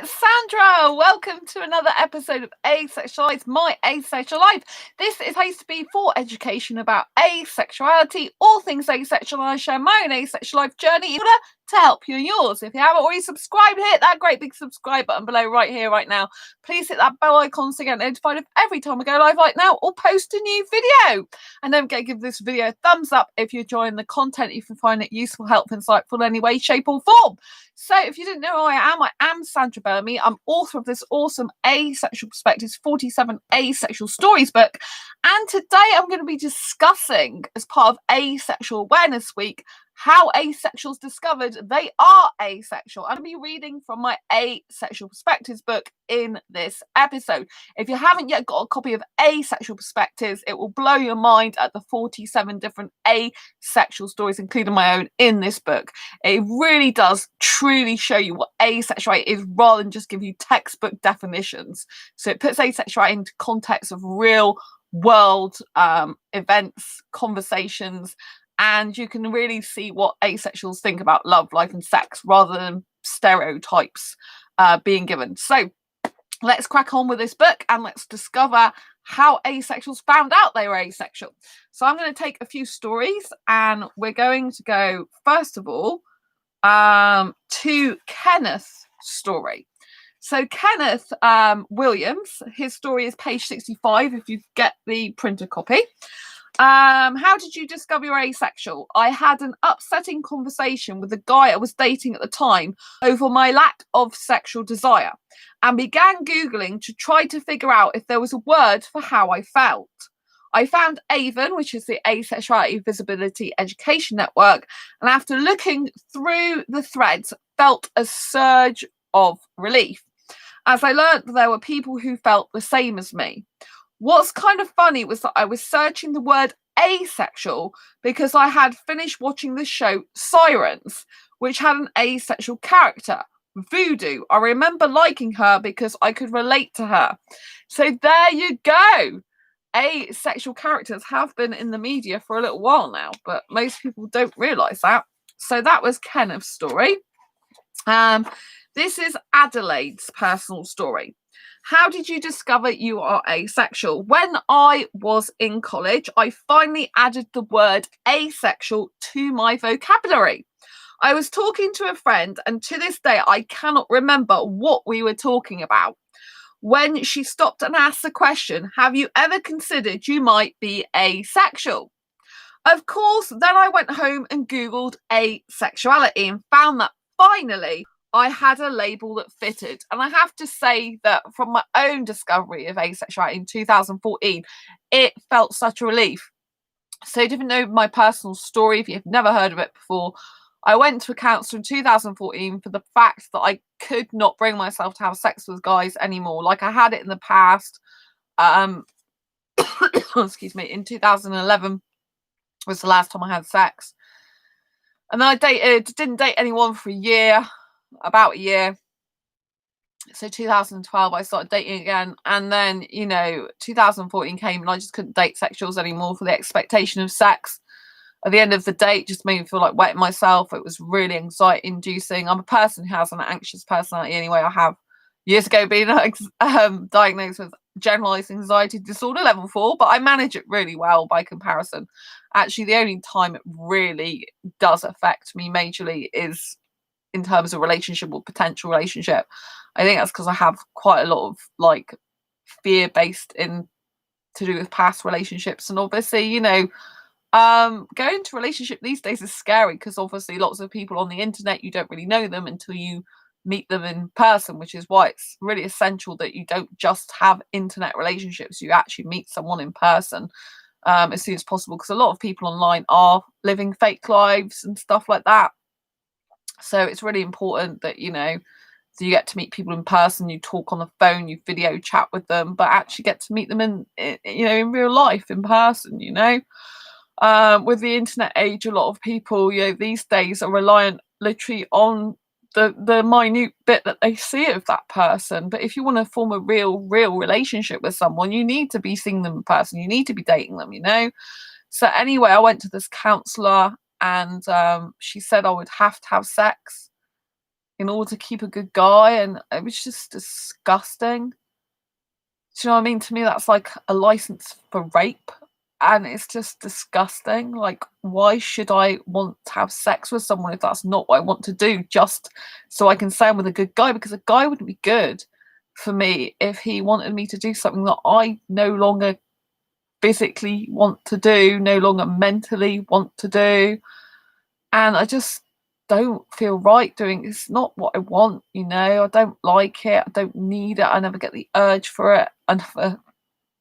it's Sandra. Welcome to another episode of Asexualise, my asexual life. This is supposed to be for education about asexuality, all things asexual. I share my own asexual life journey in order to help you and yours. If you haven't already subscribed, hit that great big subscribe button below right here, right now. Please hit that bell icon so you get notified of every time I go live right now or post a new video. And don't forget to give this video a thumbs up if you're enjoying the content, if you find it useful, helpful, insightful in any way, shape or form. So if you didn't know who I am Sandra Bellamy. I'm author of this awesome Asexual Perspectives 47 Asexual Stories book. And today I'm going to be discussing, as part of Asexual Awareness Week, how asexuals discovered they are asexual. I'm going to be reading from my Asexual Perspectives book in this episode. If you haven't yet got a copy of Asexual Perspectives, it will blow your mind at the 47 different asexual stories, including my own, in this book. It really does truly show you what asexuality is rather than just give you textbook definitions. So it puts asexuality into context of real world events, conversations, and you can really see what asexuals think about love, life and sex rather than stereotypes being given. So let's crack on with this book and let's discover how asexuals found out they were asexual. So I'm going to take a few stories and we're going to go, first of all, to Kenneth's story. So Kenneth Williams, his story is page 65 if you get the printed copy. How did you discover you're asexual? I had an upsetting conversation with the guy I was dating at the time over my lack of sexual desire and began Googling to try to figure out if there was a word for how I felt. I found AVEN, which is the Asexuality Visibility Education Network, and after looking through the threads, felt a surge of relief, as I learned that there were people who felt the same as me. What's kind of funny was that I was searching the word asexual because I had finished watching the show Sirens, which had an asexual character, Voodoo. I remember liking her because I could relate to her. So there you go. Asexual characters have been in the media for a little while now, but most people don't realise that. So that was Kenneth's story. This is Adelaide's personal story. How did you discover you are asexual? When I was in college, I finally added the word asexual to my vocabulary. I was talking to a friend, and to this day, I cannot remember what we were talking about. When she stopped and asked the question, have you ever considered you might be asexual? Of course, then I went home and Googled asexuality and found that finally I had a label that fitted. And I have to say that from my own discovery of asexuality in 2014, it felt such a relief. So if you know my personal story, if you've never heard of it before, I went to a counsellor in 2014 for the fact that I could not bring myself to have sex with guys anymore. Like I had it in the past. Excuse me, in 2011 was the last time I had sex. And then I didn't date anyone for about a year. So 2012 I started dating again, and then 2014 came and I just couldn't date sexuals anymore for the expectation of sex. At the end of the date, just made me feel like wetting myself. It was really anxiety inducing. I'm a person who has an anxious personality anyway. I have years ago been diagnosed with generalized anxiety disorder level 4, but I manage it really well by comparison. Actually, the only time it really does affect me majorly is in terms of relationship or potential relationship. I think that's because I have quite a lot of like fear based in to do with past relationships, and obviously going to relationship these days is scary because obviously lots of people on the internet, you don't really know them until you meet them in person, which is why it's really essential that you don't just have internet relationships, you actually meet someone in person as soon as possible, because a lot of people online are living fake lives and stuff like that. So it's really important that, so you get to meet people in person, you talk on the phone, you video chat with them, but actually get to meet them in real life, in person, With the internet age, a lot of people, these days are reliant literally on the minute bit that they see of that person. But if you want to form a real relationship with someone, you need to be seeing them in person, you need to be dating them, So anyway, I went to this counsellor and she said I would have to have sex in order to keep a good guy, and it was just disgusting. Do you know what I mean? To me, that's like a license for rape, and it's just disgusting. Like, why should I want to have sex with someone if that's not what I want to do, just so I can say I'm with a good guy? Because a guy wouldn't be good for me if he wanted me to do something that I no longer physically want to do, no longer mentally want to do. And I just don't feel right doing it's not what I want, you know. I don't like it, I don't need it, I never get the urge for it. I never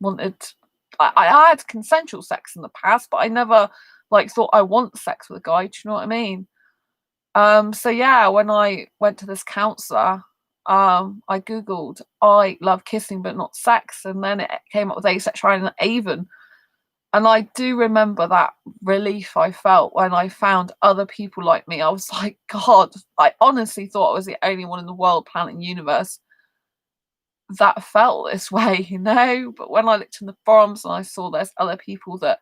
wanted I had consensual sex in the past, but I never like thought I want sex with a guy, do you know what I mean? So yeah, when I went to this counselor, I googled I love kissing but not sex, and then it came up with asexual and Avon. And I do remember that relief I felt when I found other people like me. I was like, God, I honestly thought I was the only one in the world, planet, and universe that felt this way, you know? But when I looked in the forums and I saw there's other people that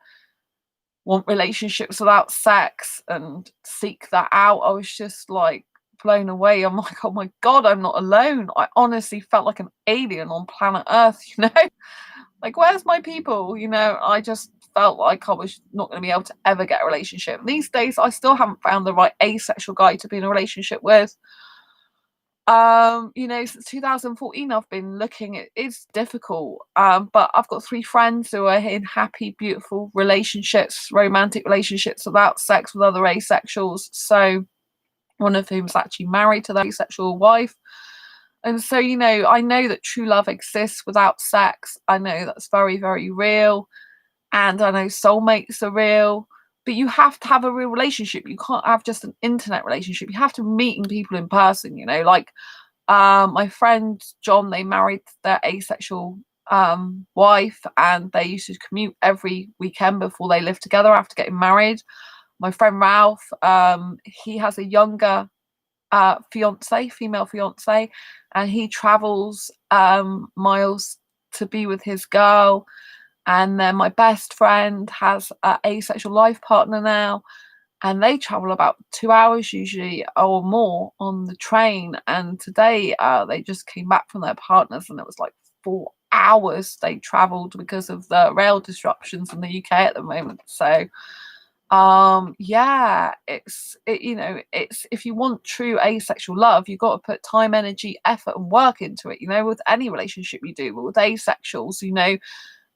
want relationships without sex and seek that out, I was just like blown away. I'm like, oh my God, I'm not alone. I honestly felt like an alien on planet Earth, you know? Like, where's my people? You know, I just felt like I was not going to be able to ever get a relationship. These days, I still haven't found the right asexual guy to be in a relationship with. You know, since 2014, I've been looking. It is difficult. But I've got 3 friends who are in happy, beautiful relationships, romantic relationships without sex with other asexuals. So one of whom is actually married to their asexual wife. And so, you know, I know that true love exists without sex. I know that's very, very real. And I know soulmates are real. But you have to have a real relationship. You can't have just an internet relationship. You have to meet people in person, you know. Like my friend John, they married their asexual wife, and they used to commute every weekend before they lived together after getting married. My friend Ralph, he has a younger female fiance, and he travels miles to be with his girl. And then my best friend has an asexual life partner now, and they travel about 2 hours usually or more on the train. And today they just came back from their partners, and it was like 4 hours they traveled because of the rail disruptions in the UK at the moment. So yeah, you know, it's if you want true asexual love, you've got to put time, energy, effort, and work into it, you know, with any relationship you do. But with asexuals, you know,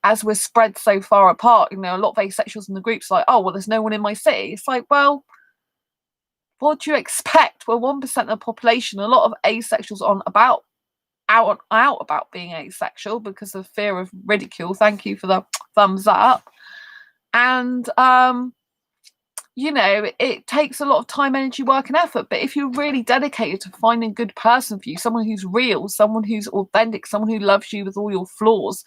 as we're spread so far apart, you know, a lot of asexuals in the groups like, oh well, there's no one in my city. It's like, well, what do you expect? We're 1% of the population. A lot of asexuals on about out about being asexual because of fear of ridicule. Thank you for the thumbs up. And you know, it takes a lot of time, energy, work, and effort. But if you're really dedicated to finding a good person for you, someone who's real, someone who's authentic, someone who loves you with all your flaws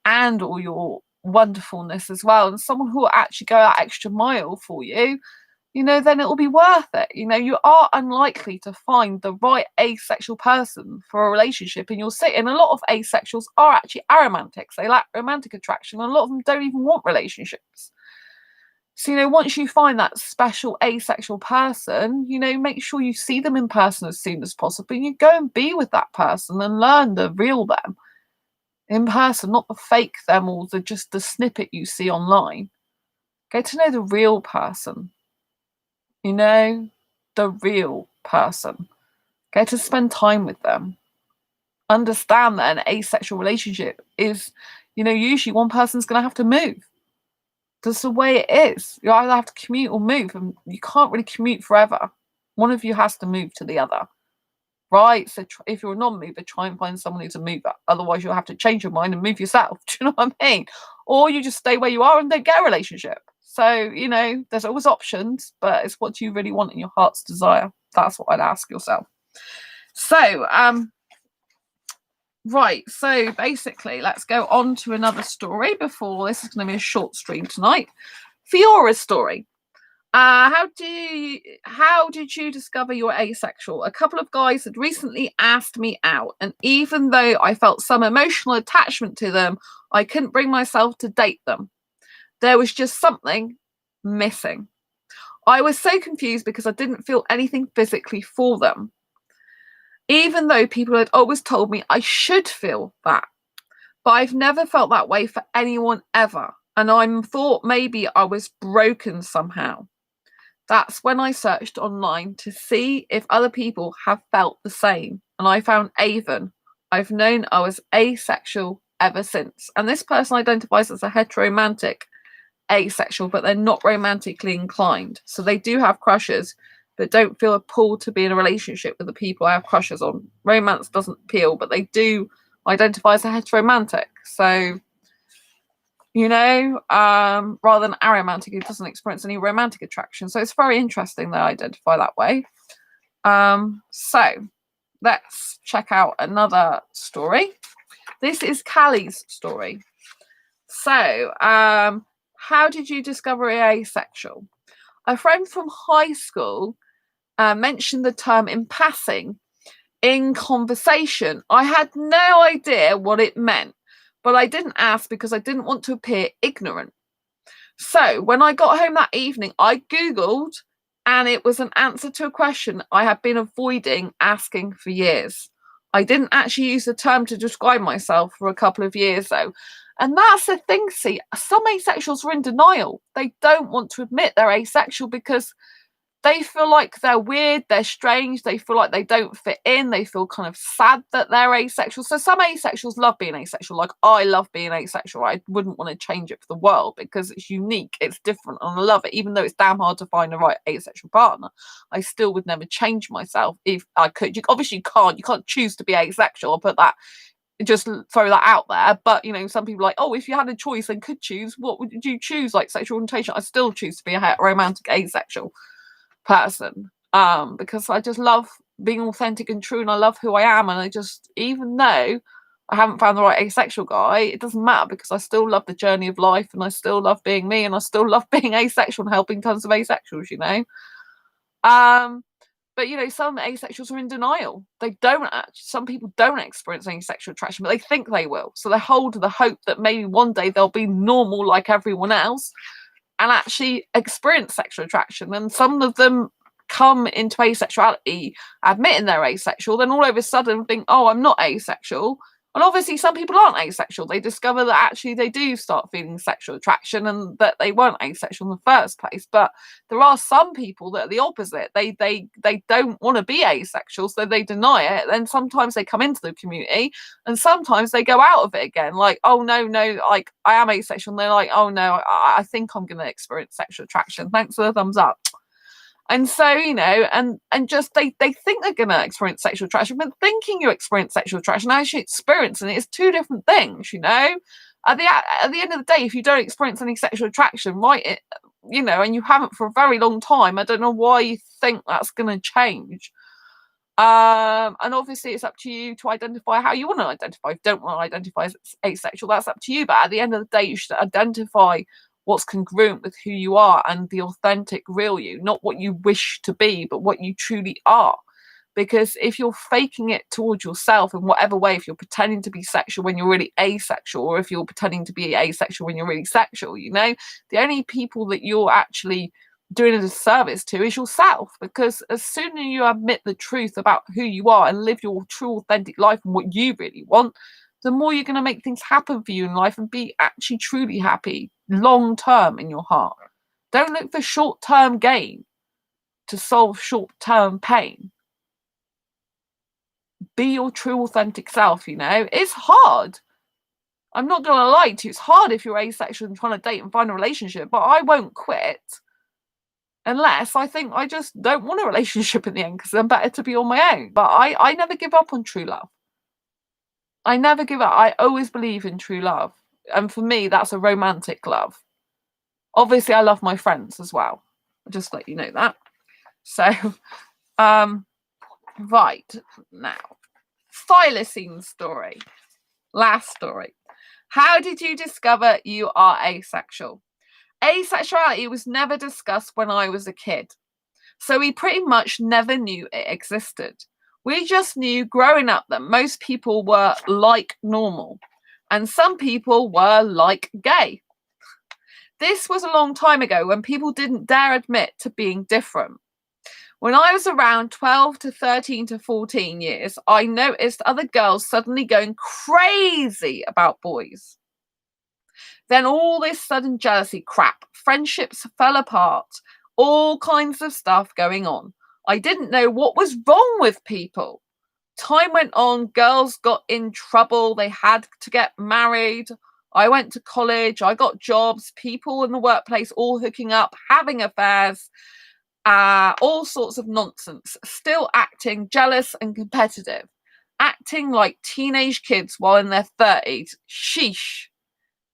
and all your wonderfulness as well, and someone who will actually go that extra mile for you, you know, then it will be worth it. You know, you are unlikely to find the right asexual person for a relationship in your city. And a lot of asexuals are actually aromantics. They lack romantic attraction, and a lot of them don't even want relationships. So, you know, once you find that special asexual person, you know, make sure you see them in person as soon as possible. You go and be with that person and learn the real them in person, not the fake them or just the snippet you see online. Get to know the real person, you know, the real person. Get to spend time with them. Understand that an asexual relationship is, you know, usually one person's going to have to move. That's the way it is. You either have to commute or move, and you can't really commute forever. One of you has to move to the other, right? So if you're a non-mover, try and find someone who's a mover. Otherwise, you'll have to change your mind and move yourself. Do you know what I mean? Or you just stay where you are and don't get a relationship. So, you know, there's always options, but it's what you really want in your heart's desire. That's what I'd ask yourself. So, right, so basically, let's go on to another story before this is going to be a short stream tonight. Fiora's story. How did you discover you were asexual? A couple of guys had recently asked me out, and even though I felt some emotional attachment to them, I couldn't bring myself to date them. There was just something missing. I was so confused because I didn't feel anything physically for them. even though people had always told me I should feel that. But I've never felt that way for anyone ever. And I thought maybe I was broken somehow. That's when I searched online to see if other people have felt the same. And I found Avon. I've known I was asexual ever since. And this person identifies as a heteromantic asexual, but they're not romantically inclined. So they do have crushes, but don't feel a pull to be in a relationship with the people I have crushes on. Romance doesn't appeal, but they do identify as a heteromantic. So, rather than aromantic, who doesn't experience any romantic attraction. So it's very interesting they identify that way. So let's check out another story. This is Callie's story. So, how did you discover asexual? A friend from high school mentioned the term in passing in conversation. I had no idea what it meant, but I didn't ask because I didn't want to appear ignorant. So when I got home that evening, I Googled, and it was an answer to a question I had been avoiding asking for years. I didn't actually use the term to describe myself for a couple of years, though. And that's the thing, see, some asexuals are in denial. They don't want to admit they're asexual because they feel like they're weird, they're strange, they feel like they don't fit in, they feel kind of sad that they're asexual. So some asexuals love being asexual, like I love being asexual. I wouldn't want to change it for the world because it's unique, it's different, and I love it. Even though it's damn hard to find the right asexual partner, I still would never change myself if I could. Obviously you can't choose to be asexual. I'll put that, just throw that out there. But some people are like, oh, if you had a choice and could choose, what would you choose? Like sexual orientation, I still choose to be a romantic asexual person, because I just love being authentic and true, and I love who I am, and I just, even though I haven't found the right asexual guy, it doesn't matter because I still love the journey of life, and I still love being me, and I still love being asexual and helping tons of asexuals. But some asexuals are in denial. They don't some people don't experience any sexual attraction, but they think they will, so they hold the hope that maybe one day they'll be normal like everyone else and actually experience sexual attraction. And some of them come into asexuality admitting they're asexual, then all of a sudden think, oh, I'm not asexual. And obviously some people aren't asexual. They discover that actually they do start feeling sexual attraction and that they weren't asexual in the first place. But there are some people that are the opposite. They don't want to be asexual, so they deny it. Then sometimes they come into the community and sometimes they go out of it again, like, oh no, like I am asexual, and they're like, oh no, I think I'm going to experience sexual attraction, thanks for the thumbs up. And so, and just they think they're going to experience sexual attraction, but thinking you experience sexual attraction, actually experiencing it is two different things. At the end of the day, if you don't experience any sexual attraction, right, and you haven't for a very long time, I don't know why you think that's going to change. And obviously it's up to you to identify how you want to identify. If you don't want to identify as asexual, that's up to you. But at the end of the day, you should identify what's congruent with who you are and the authentic real you, not what you wish to be, but what you truly are. Because if you're faking it towards yourself in whatever way, if you're pretending to be sexual when you're really asexual, or if you're pretending to be asexual when you're really sexual, the only people that you're actually doing a disservice to is yourself. Because as soon as you admit the truth about who you are and live your true authentic life and what you really want, the more you're going to make things happen for you in life and be actually truly happy long term in your heart. Don't look for short term gain to solve short term pain. Be your true authentic self. It's hard. I'm not going to lie to you. It's hard if you're asexual and trying to date and find a relationship, but I won't quit unless I think I just don't want a relationship in the end, because I'm better to be on my own. But I never give up on true love. I never give up. I always believe in true love. And for me, that's a romantic love. Obviously, I love my friends as well. I'll just let you know that. So, right now, Thylacine story. Last story. How did you discover you are asexual? Asexuality was never discussed when I was a kid, so we pretty much never knew it existed. We just knew growing up that most people were like normal, and some people were like gay. This was a long time ago when people didn't dare admit to being different. When I was around 12 to 13 to 14 years, I noticed other girls suddenly going crazy about boys. Then all this sudden jealousy crap, friendships fell apart, all kinds of stuff going on. I didn't know what was wrong with people. Time went on, girls got in trouble, they had to get married. I went to college, I got jobs, people in the workplace all hooking up, having affairs, all sorts of nonsense, still acting jealous and competitive, acting like teenage kids while in their 30s. Sheesh.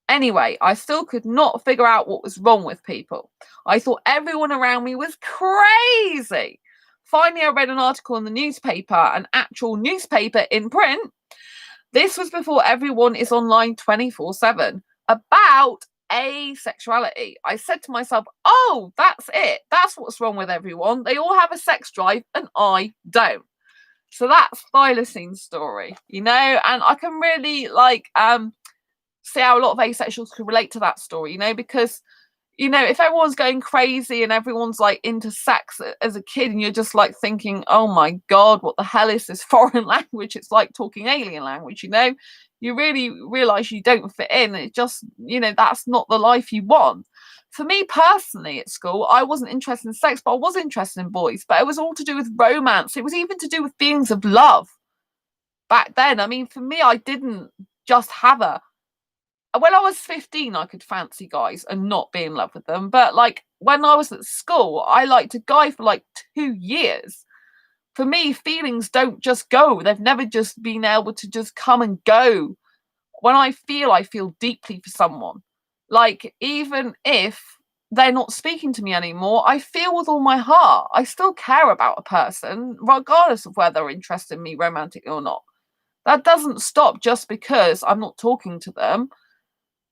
Anyway, I still could not figure out what was wrong with people. I thought everyone around me was crazy. Finally, I read an article in the newspaper, an actual newspaper in print. This was before everyone is online 24/7, about asexuality. I said to myself, oh, that's it. That's what's wrong with everyone. They all have a sex drive and I don't. So that's Thylacine story, and I can really see how a lot of asexuals could relate to that story, because if everyone's going crazy and everyone's like into sex as a kid and you're just like thinking, oh my God, what the hell is this foreign language? It's like talking alien language, you really realize you don't fit in. It just, that's not the life you want. For me personally at school, I wasn't interested in sex, but I was interested in boys, but it was all to do with romance. It was even to do with feelings of love back then. I mean, for me, I didn't just have when I was 15, I could fancy guys and not be in love with them. But when I was at school, I liked a guy for 2 years. For me, feelings don't just go. They've never just been able to just come and go. When I feel deeply for someone. Even if they're not speaking to me anymore, I feel with all my heart. I still care about a person, regardless of whether they're interested in me romantically or not. That doesn't stop just because I'm not talking to them.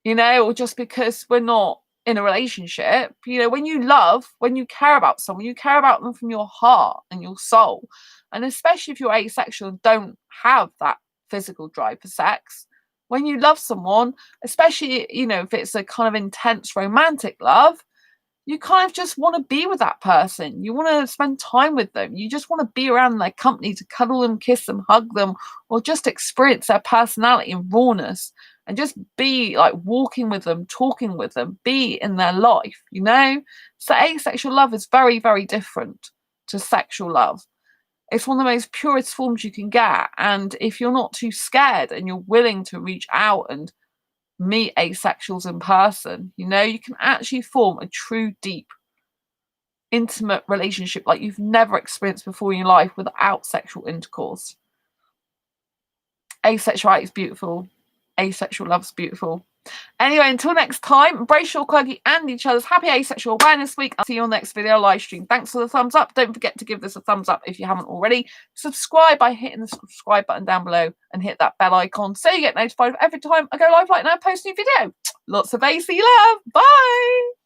Or just because we're not in a relationship. When you love, when you care about someone, you care about them from your heart and your soul. And especially if you're asexual and don't have that physical drive for sex, when you love someone, especially, if it's a kind of intense romantic love, you kind of just want to be with that person. You want to spend time with them. You just want to be around their company, to cuddle them, kiss them, hug them, or just experience their personality and rawness and just be walking with them, talking with them, be in their life, So asexual love is very, very different to sexual love. It's one of the most purest forms you can get. And if you're not too scared and you're willing to reach out and meet asexuals in person, you can actually form a true, deep, intimate relationship like you've never experienced before in your life without sexual intercourse. Asexuality is beautiful. Asexual love's beautiful. Anyway, until next time, embrace your quirky and each other's happy asexual awareness week. I'll see you on the next video live stream. Thanks for the thumbs up. Don't forget to give this a thumbs up if you haven't already. Subscribe by hitting the subscribe button down below and hit that bell icon so you get notified every time I go live like now, post a new video. Lots of AC love. Bye.